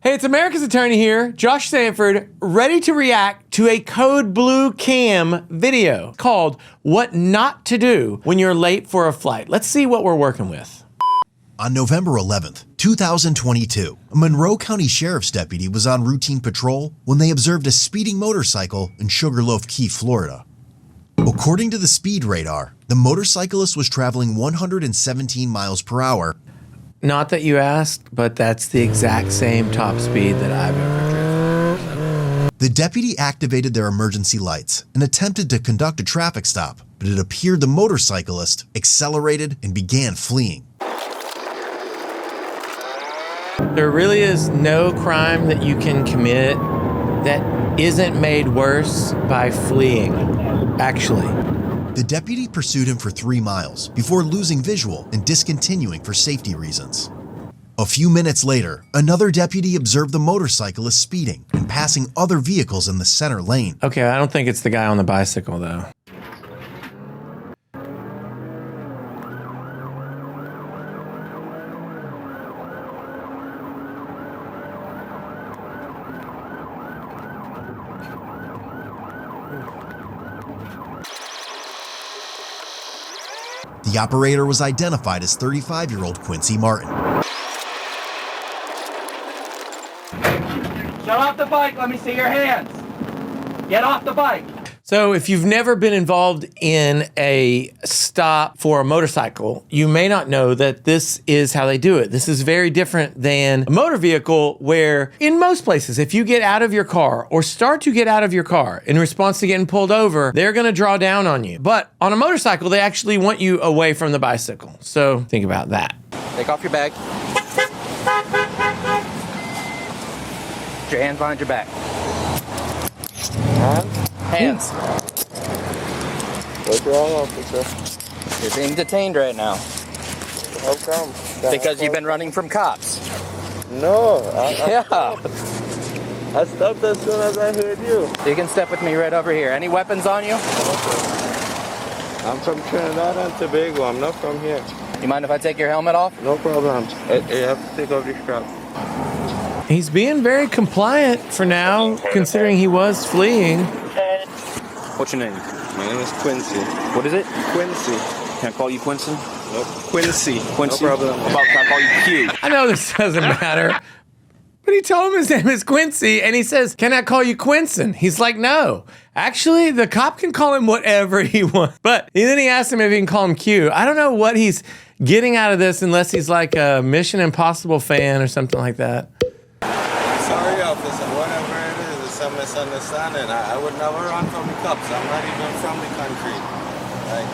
Hey, it's America's Attorney here, Josh Sanford, ready to react to a Code Blue Cam video called What Not to Do When You're Late for a Flight. Let's see what we're working with. On November 11th, 2022, a Monroe County Sheriff's deputy was on routine patrol when they observed a speeding motorcycle in Sugarloaf Key, Florida. According to the speed radar, the motorcyclist was traveling 117 miles per hour. Not that you asked, but that's the exact same top speed that I've ever driven. The deputy activated their emergency lights and attempted to conduct a traffic stop, but it appeared the motorcyclist accelerated and began fleeing. There really is no crime that you can commit that isn't made worse by fleeing, actually. The deputy pursued him for 3 miles before losing visual and discontinuing for safety reasons. A few minutes later, another deputy observed the motorcyclist speeding and passing other vehicles in the center lane. Okay, I don't think it's the guy on the bicycle, though. The operator was identified as 35-year-old Quincy Martin. Shut off the bike, let me see your hands. Get off the bike. So if you've never been involved in a stop for a motorcycle, you may not know that this is how they do it. This is very different than a motor vehicle where in most places, if you get out of your car or start to get out of your car in response to getting pulled over, they're gonna draw down on you. But on a motorcycle, they actually want you away from the bicycle. So think about that. Take off your bag. Put your hands behind your back. Hands. What's wrong, officer? You're being detained right now. How come? Because you've been running from cops. No, Yeah. I stopped as soon as I heard you. You can step with me right over here. Any weapons on you? I'm from Trinidad and Tobago. I'm not from here. You mind if I take your helmet off? No problem. You have to take off the strap. He's being very compliant for now, considering he was fleeing. What's your name? My name is Quincy. What is it? Quincy. Can I call you Quincy? No, Quincy. Quincy? No problem. How about can I call you Q? I know this doesn't matter, but he told him his name is Quincy, and he says, "Can I call you Quinson?" He's like, "No." Actually, the cop can call him whatever he wants. But then he asked him if he can call him Q. I don't know what he's getting out of this unless he's like a Mission Impossible fan or something like that. Sorry, officer. Whatever it is, it's a misunderstanding. I would never run from the cops. I'm not even from the country. Like,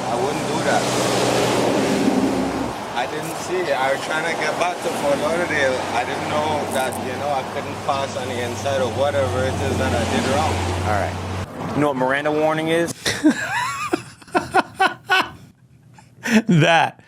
I wouldn't do that. I didn't see it. I was trying to get back to Fort Lauderdale. I didn't know that, I couldn't pass on the inside of whatever it is that I did wrong. All right. You know what Miranda warning is? That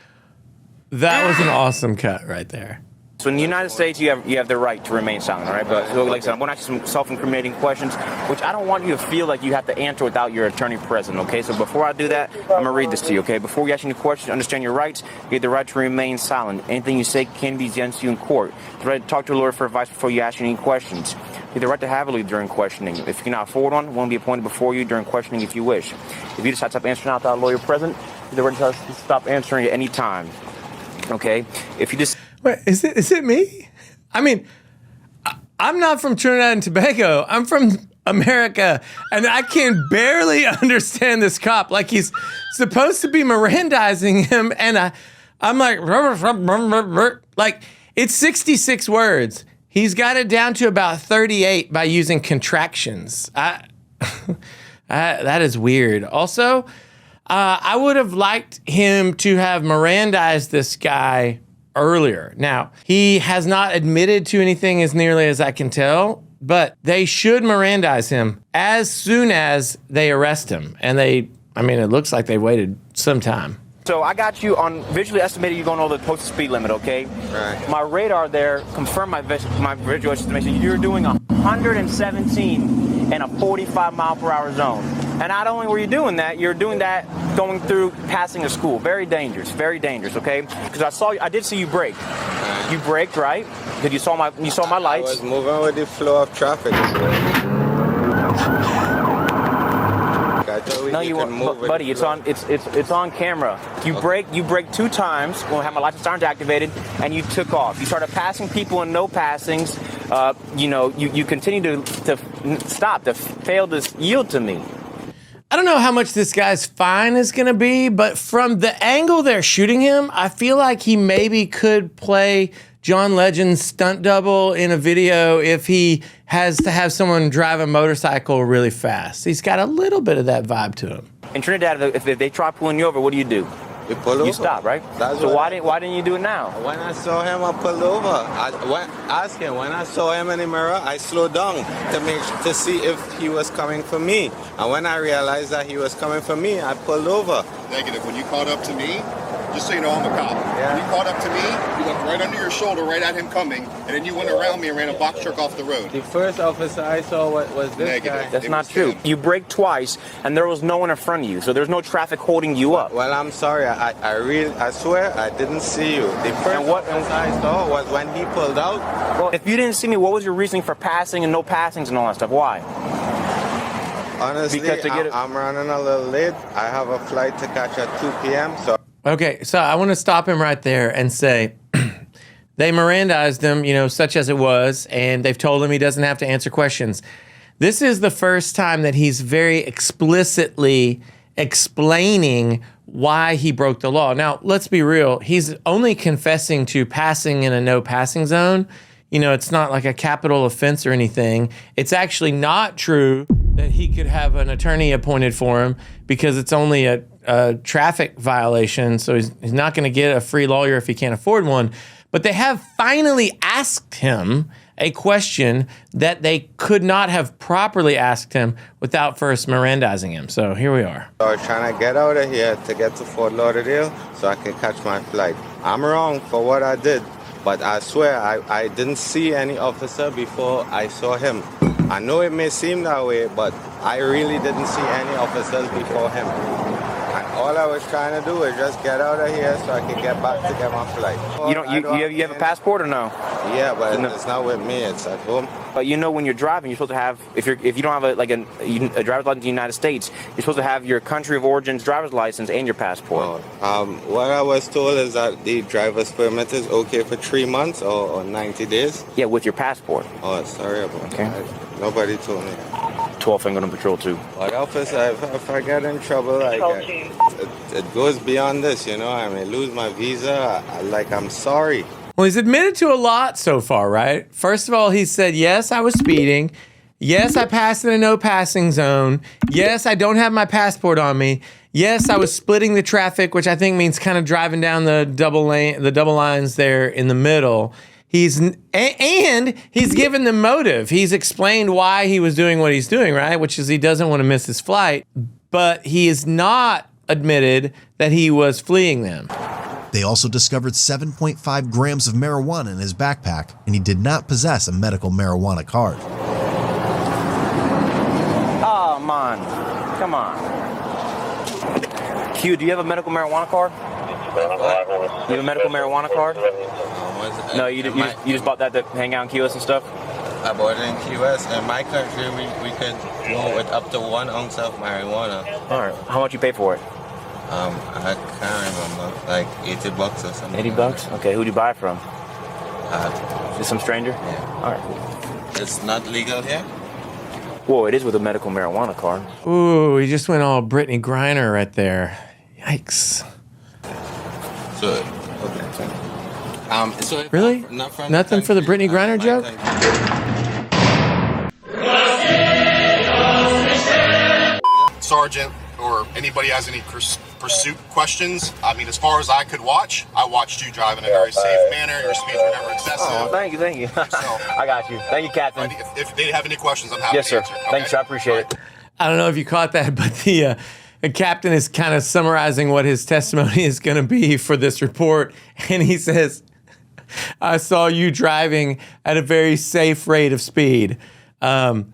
was an awesome cut right there. So in the United States, you have the right to remain silent, all right? But so, like I said, I'm going to ask you some self-incriminating questions, which I don't want you to feel like you have to answer without your attorney present, okay? So before I do that, I'm going to read this to you, okay? Before we ask you any questions, understand your rights. You have the right to remain silent. Anything you say can be against you in court. The right to talk to a lawyer for advice before you ask any questions. You have the right to have a lawyer during questioning. If you cannot afford one will be appointed before you during questioning if you wish. If you decide to stop answering without a lawyer present, you have the right to stop answering at any time, okay? If you just... Wait, is it me? I mean, I'm not from Trinidad and Tobago. I'm from America, and I can barely understand this cop. Like, he's supposed to be Mirandizing him, and I'm like, it's 66 words. He's got it down to about 38 by using contractions. That is weird. Also, I would have liked him to have Mirandized this guy earlier. Now, he has not admitted to anything as nearly as I can tell, but they should Mirandize him as soon as they arrest him. And it looks like they waited some time. So I got you on visually estimated you're going over the posted speed limit, okay? Right. My radar there confirmed my visual estimation. You're doing 117 in a 45 mile per hour zone. And not only were you doing that, you're doing that going through passing a school. Very dangerous, okay? Because I did see you brake. You braked, right? Because you saw my lights. I was moving with the flow of traffic. No, you weren't, buddy. It's on camera. You brake 2 times when I had my license aren't activated, and you took off. You started passing people in no passings. You continue to stop, to fail to yield to me. I don't know how much this guy's fine is going to be, but from the angle they're shooting him, I feel like he maybe could play John Legend's stunt double in a video if he has to have someone drive a motorcycle really fast. He's got a little bit of that vibe to him. In Trinidad, if they try pulling you over, what do? You pull over. You stop, right? So why didn't you do it now? When I saw him, I pulled over. Ask him. When I saw him in the mirror, I slowed down to see if he was coming for me. And when I realized that he was coming for me, I pulled over. Negative. When you caught up to me, just so you know, I'm a cop. Yeah. When you caught up to me, you looked right under your shoulder, right at him coming, and then you went around me and ran a box truck off the road. The first officer I saw was this Negative. guy. That's not true. You braked twice, and there was no one in front of you, so there's no traffic holding you up. Well, I'm sorry. I swear I didn't see you. The first officer I saw was when he pulled out. Well, if you didn't see me, what was your reasoning for passing and no passings and all that stuff? Why? Honestly, I'm running a little late. I have a flight to catch at 2 p.m., so... Okay, so I want to stop him right there and say they Mirandized him, such as it was, and they've told him he doesn't have to answer questions. This is the first time that he's very explicitly explaining why he broke the law. Now, let's be real. He's only confessing to passing in a no passing zone. It's not like a capital offense or anything. It's actually not true that he could have an attorney appointed for him because it's only a traffic violation. So he's not going to get a free lawyer if he can't afford one. But they have finally asked him a question that they could not have properly asked him without first Mirandizing him. So here we are. I was trying to get out of here to get to Fort Lauderdale so I can catch my flight. I'm wrong for what I did, but I swear I didn't see any officer before I saw him. I know it may seem that way, but I really didn't see any officers before him. All I was trying to do is just get out of here so I can get back to get my flight. You have a passport or no? Yeah, but it's not with me. It's at home. But when you're driving, you're supposed to have, if you don't have a driver's license in the United States, you're supposed to have your country of origin's driver's license and your passport. What I was told is that the driver's permit is okay for 3 months or 90 days. Yeah, with your passport. Oh, sorry about that. Nobody told me. 12 finger on patrol too. But officer, if I get in trouble, it goes beyond this, I may lose my visa. I'm sorry. Well, he's admitted to a lot so far, right? First of all, he said, yes, I was speeding. Yes, I passed in a no passing zone. Yes, I don't have my passport on me. Yes, I was splitting the traffic, which I think means kind of driving down the double lines there in the middle. He's given the motive. He's explained why he was doing what he's doing, right? Which is he doesn't want to miss his flight. But he is not admitted that he was fleeing them. They also discovered 7.5 grams of marijuana in his backpack, and he did not possess a medical marijuana card. Oh, man. Come on. Q, do you have a medical marijuana card? You have a medical marijuana card? No, you just bought that to hang out in Key West and stuff? I bought it in Key West. In my country, we could go with up to 1 ounce of marijuana. All right. How much you pay for it? I can't remember. Like $80 or something. $80? Okay. Who'd you buy it from? Just some stranger? Yeah. All right. It's not legal here? Well, it is with a medical marijuana card. Ooh, he just went all Brittany Griner right there. Yikes. So, okay. So really? Nothing for the Brittany Griner joke? Sergeant, or anybody has any pursuit questions, as far as I could watch, I watched you drive in a very safe manner. Your speeds were never excessive. Oh, thank you. So, I got you. Thank you, Captain. If they have any questions, I'm happy to answer. Yes, sir. Thanks, sir. I appreciate it. I don't know if you caught that, but the captain is kind of summarizing what his testimony is going to be for this report. And he says, I saw you driving at a very safe rate of speed. I'm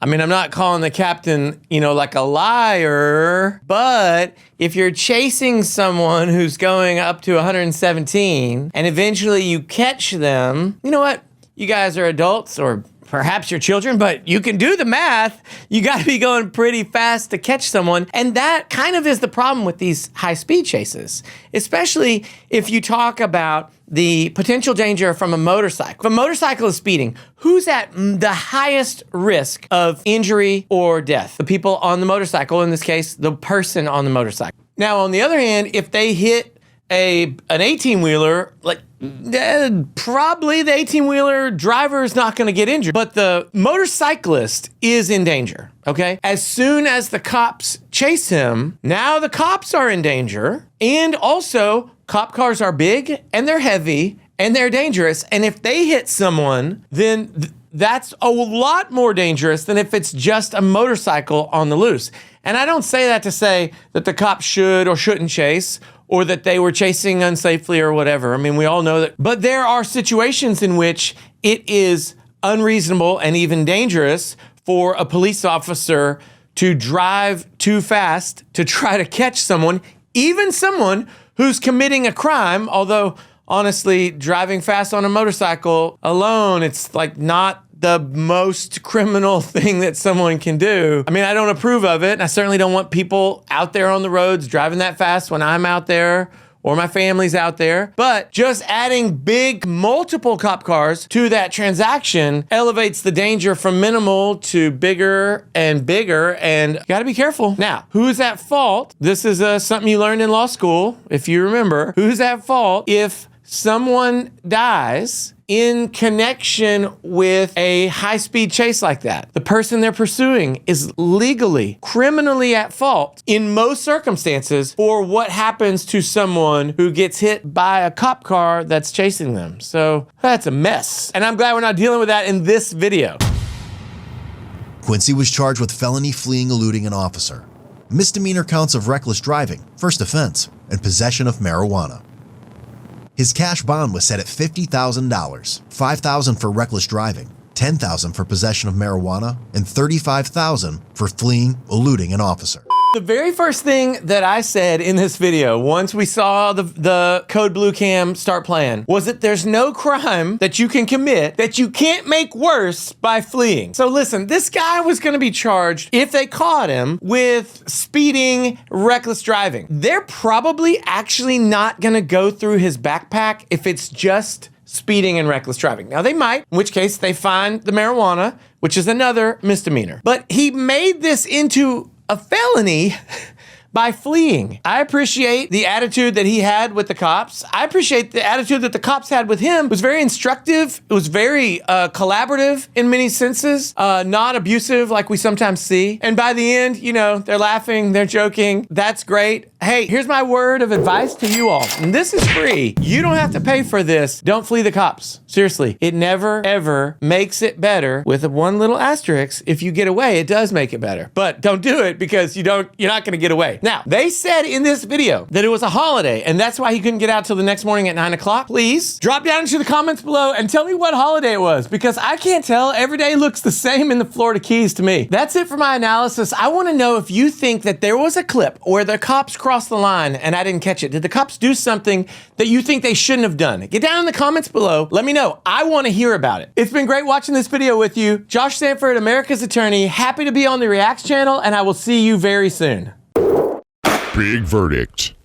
I mean, I'm not calling the captain, like a liar, but if you're chasing someone who's going up to 117 and eventually you catch them, you know what? You guys are adults, or perhaps your children, but you can do the math. You got to be going pretty fast to catch someone. And that kind of is the problem with these high-speed chases, especially if you talk about the potential danger from a motorcycle. If a motorcycle is speeding, who's at the highest risk of injury or death? The people on the motorcycle, in this case, the person on the motorcycle. Now, on the other hand, if they hit an 18-wheeler, probably the 18-wheeler driver is not going to get injured, but the motorcyclist is in danger, okay? As soon as the cops chase him, now the cops are in danger, and also cop cars are big, and they're heavy, and they're dangerous, and if they hit someone, then that's a lot more dangerous than if it's just a motorcycle on the loose. And I don't say that to say that the cops should or shouldn't chase, or that they were chasing unsafely or whatever. I mean, we all know that. But there are situations in which it is unreasonable and even dangerous for a police officer to drive too fast to try to catch someone, even someone who's committing a crime, although honestly, driving fast on a motorcycle alone, it's like not the most criminal thing that someone can do. I mean, I don't approve of it, and I certainly don't want people out there on the roads driving that fast when I'm out there or my family's out there. But just adding big, multiple cop cars to that transaction elevates the danger from minimal to bigger, and you gotta be careful. Now, who's at fault? This is something you learned in law school, if you remember. Who's at fault if someone dies in connection with a high-speed chase like that? The person they're pursuing is legally, criminally at fault in most circumstances for what happens to someone who gets hit by a cop car that's chasing them. So that's a mess. And I'm glad we're not dealing with that in this video. Quincy was charged with felony fleeing eluding an officer, misdemeanor counts of reckless driving, first offense, and possession of marijuana. His cash bond was set at $50,000, $5,000 for reckless driving, $10,000 for possession of marijuana, and $35,000 for fleeing, eluding an officer. The very first thing that I said in this video, once we saw the Code Blue Cam start playing, was that there's no crime that you can commit that you can't make worse by fleeing. So listen, this guy was gonna be charged, if they caught him, with speeding, reckless driving. They're probably actually not gonna go through his backpack if it's just speeding and reckless driving. Now they might, in which case they find the marijuana, which is another misdemeanor. But he made this into a felony by fleeing. I appreciate the attitude that he had with the cops. I appreciate the attitude that the cops had with him. It was very instructive. It was very collaborative in many senses, not abusive like we sometimes see. And by the end, they're laughing, they're joking. That's great. Hey, here's my word of advice to you all. And this is free. You don't have to pay for this. Don't flee the cops. Seriously, it never, ever makes it better. With one little asterisk, if you get away, it does make it better. But don't do it because you're not gonna get away. Now, they said in this video that it was a holiday, and that's why he couldn't get out till the next morning at 9 o'clock. Please drop down into the comments below and tell me what holiday it was, because I can't tell. Every day looks the same in the Florida Keys to me. That's it for my analysis. I wanna know if you think that there was a clip where the cops crossed the line and I didn't catch it. Did the cops do something that you think they shouldn't have done? Get down in the comments below. Let me know. I wanna hear about it. It's been great watching this video with you. Josh Sanford, America's Attorney. Happy to be on the Reacts channel, and I will see you very soon. Big verdict.